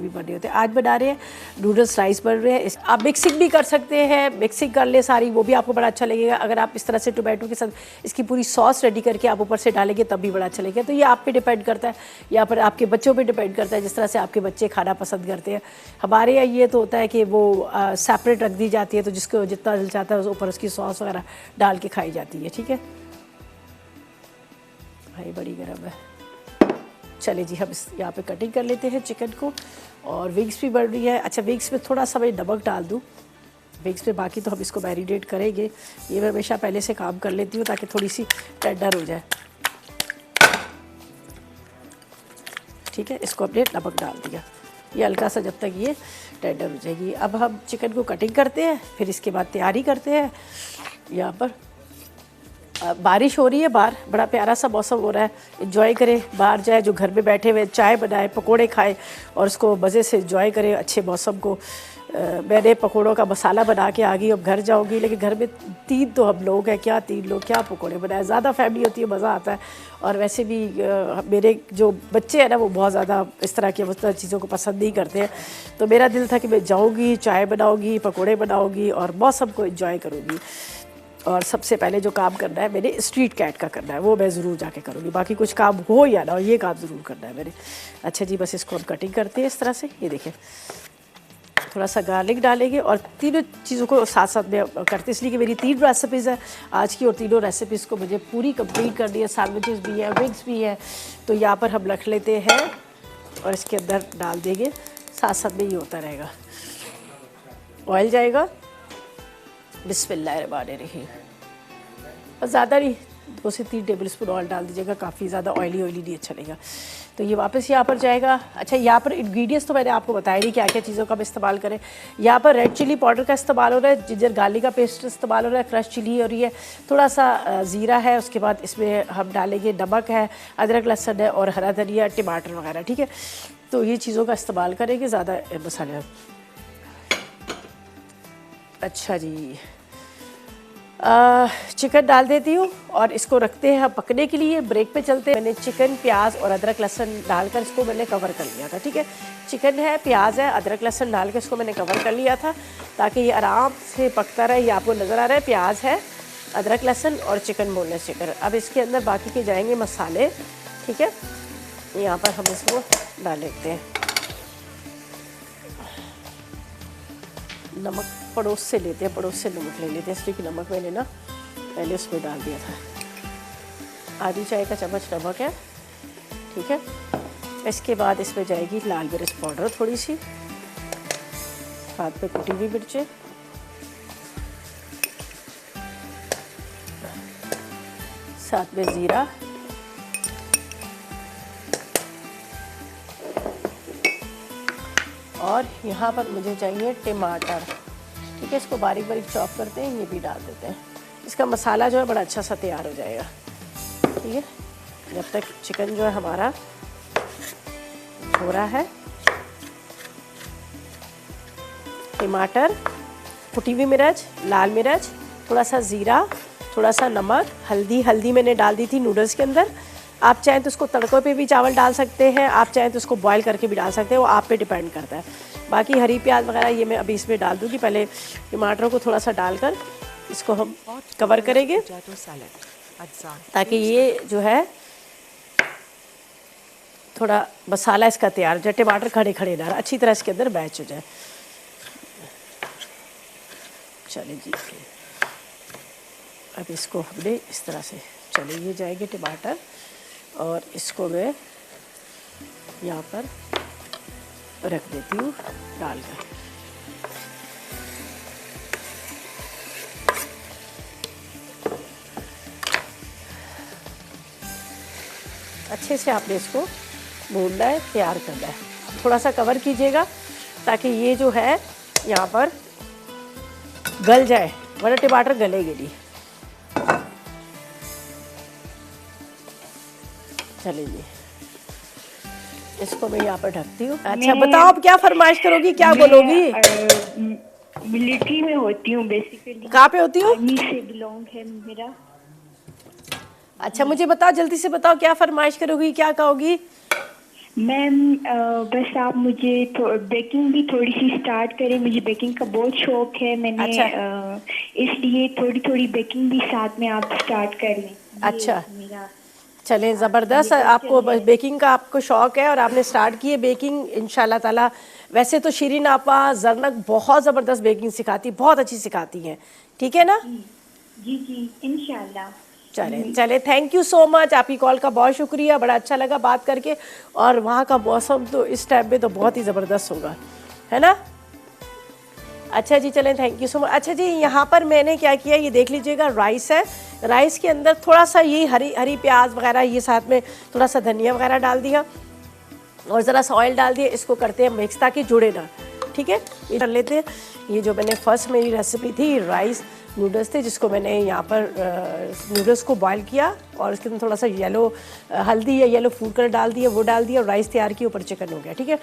भी बन रहे होते हैं। आज बना रहे हैं नूडल्स राइस बन रहे हैं। आप मिक्सिंग भी कर सकते हैं, मिक्सिंग कर ले सारी, वो भी आपको बड़ा अच्छा लगेगा। अगर आप इस तरह से टोमेटो के साथ इसकी पूरी सॉस रेडी करके आप ऊपर से डालेंगे तब भी बड़ा अच्छा लगेगा। तो ये आप पे डिपेंड करता है या फिर आपके बच्चों पे डिपेंड करता है, जिस तरह से आपके बच्चे खाना पसंद करते हैं। हमारे यहाँ ये तो होता है कि वो सेपरेट रख दी जाती है, तो जिसको जितना दिल चाहता है ऊपर उसकी सॉस वगैरह डाल के खाई जाती है। ठीक है भाई, बड़ी गर्म है। चले जी, हम इस यहाँ पे कटिंग कर लेते हैं चिकन को। और विंग्स भी बढ़ रही है। अच्छा, विंग्स में थोड़ा सा मैं नमक डाल दूँ विंग्स में, बाकी तो हम इसको मैरिनेट करेंगे। ये मैं हमेशा पहले से काम कर लेती हूँ ताकि थोड़ी सी टेंडर हो जाए। ठीक है, इसको हमने नमक डाल दिया, ये हल्का सा जब तक ये टेंडर हो जाएगी। अब हम चिकन को कटिंग करते हैं, फिर इसके बाद तैयारी करते हैं। यहाँ पर बारिश हो रही है, बाहर बड़ा प्यारा सा मौसम हो रहा है। एंजॉय करें, बाहर जाए, जो घर में बैठे हुए चाय बनाए, पकोड़े खाए और उसको मज़े से एंजॉय करें अच्छे मौसम को। मैंने पकोड़ों का मसाला बना के आ गई, अब घर जाऊंगी। लेकिन घर में 3 तो हम लोग हैं, क्या 3 लोग क्या पकोड़े बनाए। ज़्यादा फैमिली होती है, मज़ा आता है। और वैसे भी मेरे जो बच्चे हैं ना, वो बहुत ज़्यादा इस तरह की चीज़ों को पसंद नहीं करते हैं। तो मेरा दिल था कि मैं जाऊँगी, चाय बनाऊँगी, पकोड़े बनाऊँगी और मौसम को एंजॉय करूँगी। और सबसे पहले जो काम करना है मैंने स्ट्रीट कैट का करना है, वो मैं ज़रूर जाके करूँगी। बाकी कुछ काम हो या ना हो, ये काम ज़रूर करना है मैंने। अच्छा जी, बस इसको हम कटिंग करते हैं इस तरह से। ये देखें, थोड़ा सा गार्लिक डालेंगे और तीनों चीज़ों को साथ साथ में करते, इसलिए कि मेरी 3 रेसिपीज़ है आज की और तीनों रेसिपीज़ को मुझे पूरी कंप्लीट करनी है। सैंडविचेस भी है, विंग्स भी है। तो यहाँ पर हम रख लेते हैं और इसके अंदर डाल देंगे, साथ साथ में ये होता रहेगा। ऑयल जाएगा, बिस्मिल्लाहिर्रहमानिर्रहीम। और ज़्यादा नहीं, 2 से 3 टेबल स्पून ऑयल डाल दीजिएगा, काफ़ी ज़्यादा ऑयली नहीं अच्छा लगेगा। तो ये वापस यहाँ पर जाएगा। अच्छा, यहाँ पर इंग्रेडिएंट्स तो मैंने आपको बताया नहीं क्या क्या चीज़ों का हम इस्तेमाल करें। यहाँ पर रेड चिली पाउडर का इस्तेमाल हो रहा है, जिंजर गार्लिक का पेस्ट इस्तेमाल हो रहा है, क्रश चिली हो रही है, थोड़ा सा ज़ीरा है। उसके बाद इसमें हम डालेंगे नमक है, अदरक लहसुन है और हरा धनिया, टमाटर वगैरह। ठीक है, तो ये चीज़ों का इस्तेमाल करेंगे, ज़्यादा मसाले। अच्छा जी, चिकन डाल देती हूँ और इसको रखते हैं हम पकने के लिए। ब्रेक पे चलते हैं। मैंने चिकन, प्याज और अदरक लहसुन डालकर इसको मैंने कवर कर लिया था। ठीक है, चिकन है, प्याज है, अदरक लहसुन डाल के इसको मैंने कवर कर लिया था ताकि ये आराम से पकता रहे। ये आपको नज़र आ रहा है, प्याज है, अदरक लहसुन और चिकन, बोनलेस चिकन। अब इसके अंदर बाकी के जाएंगे मसाले। ठीक है, यहाँ पर हम इसको डाल लेते हैं। नमक पड़ोस से लेते हैं, पड़ोस से नमक ले लेते हैं, इसलिए कि नमक मैंने ना पहले उसमें डाल दिया था। आधी चाय का चम्मच नमक है। ठीक है, इसके बाद इसमें जाएगी लाल मिर्च पाउडर थोड़ी सी, साथ में कुटी हुई मिर्चें, साथ में ज़ीरा, और यहाँ पर मुझे चाहिए टमाटर। ठीक है, इसको बारीक बारीक चॉप करते हैं, ये भी डाल देते हैं। इसका मसाला जो है बड़ा अच्छा सा तैयार हो जाएगा। ठीक है, जब तक चिकन जो है हमारा हो रहा है, टमाटर, कुटी हुई मिर्च, लाल मिर्च, थोड़ा सा ज़ीरा, थोड़ा सा नमक, हल्दी मैंने डाल दी थी नूडल्स के अंदर। आप चाहें तो उसको तड़कों पे भी चावल डाल सकते हैं, आप चाहें तो उसको बॉईल करके भी डाल सकते हैं, वो आप पे डिपेंड करता है। बाकी हरी प्याज वगैरह ये मैं अभी इसमें डाल दूँगी। पहले टमाटरों को थोड़ा सा डालकर इसको हम कवर करेंगे ताकि ये जो है थोड़ा मसाला इसका तैयार हो जाए, टमाटर खड़े खड़े ना अच्छी तरह इसके अंदर बैच हो जाए। चलिए जी, अब इसको हमने इस तरह से, चलिए ये जाएंगे टमाटर और इसको मैं यहाँ पर रख देती हूँ डालकर। अच्छे से आपने इसको भूनना है, तैयार करना है। थोड़ा सा कवर कीजिएगा ताकि ये जो है यहाँ पर गल जाए, वरना टमाटर गलेंगे नहीं। चलिए, इसको मैं यहाँ पर ढकती हूँ। अच्छा बताओ, आप क्या फरमाइश करोगी, क्या बोलोगी? मिलिट्री में होती हूँ बेसिकली। कहाँ पे होती हूँ? आर्मी से बिलोंग है मेरा। अच्छा, मुझे बताओ, जल्दी से बताओ, क्या फरमाइश करोगी, क्या कहोगी? मैम बस आप मुझे बेकिंग भी थोड़ी सी स्टार्ट करें, मुझे बेकिंग का बहुत शौक है। मैंने अच्छा। इसलिए थोड़ी थोड़ी बेकिंग भी साथ में आप स्टार्ट कर लें। अच्छा, मेरा चलें, ज़बरदस्त। ये आपको क्वेश्चन है। बेकिंग का आपको शौक़ है और आपने स्टार्ट की है बेकिंग, इंशाल्लाह ताला। वैसे तो शिरीन आपा ज़रनक बहुत ज़बरदस्त बेकिंग सिखाती, बहुत अच्छी सिखाती हैं, ठीक है ना? जी जी जी, इंशाल्लाह। चलें चलें, थैंक यू सो मच, आपकी कॉल का बहुत शुक्रिया, बड़ा अच्छा लगा बात करके। और वहाँ का मौसम तो इस टाइम पे तो बहुत ही ज़बरदस्त होगा, है ना? अच्छा जी, चलें, थैंक यू सो मच। अच्छा जी, यहाँ पर मैंने क्या किया, ये देख लीजिएगा, राइस है। राइस के अंदर थोड़ा सा ये हरी हरी प्याज वगैरह, ये साथ में थोड़ा सा धनिया वगैरह डाल दिया और ज़रा सा ऑयल डाल दिया। इसको करते हैं मिक्स ताकि जुड़े ना, ठीक है? ये कर लेते हैं। ये जो मैंने फर्स्ट मेरी रेसिपी थी, राइस नूडल्स थे, जिसको मैंने यहाँ पर नूडल्स को बॉईल किया और इसके अंदर थोड़ा सा येलो हल्दी या येलो फूड कलर डाल दिया, वो डाल दिया और राइस तैयार किया, ऊपर चिकन हो गया, ठीक है?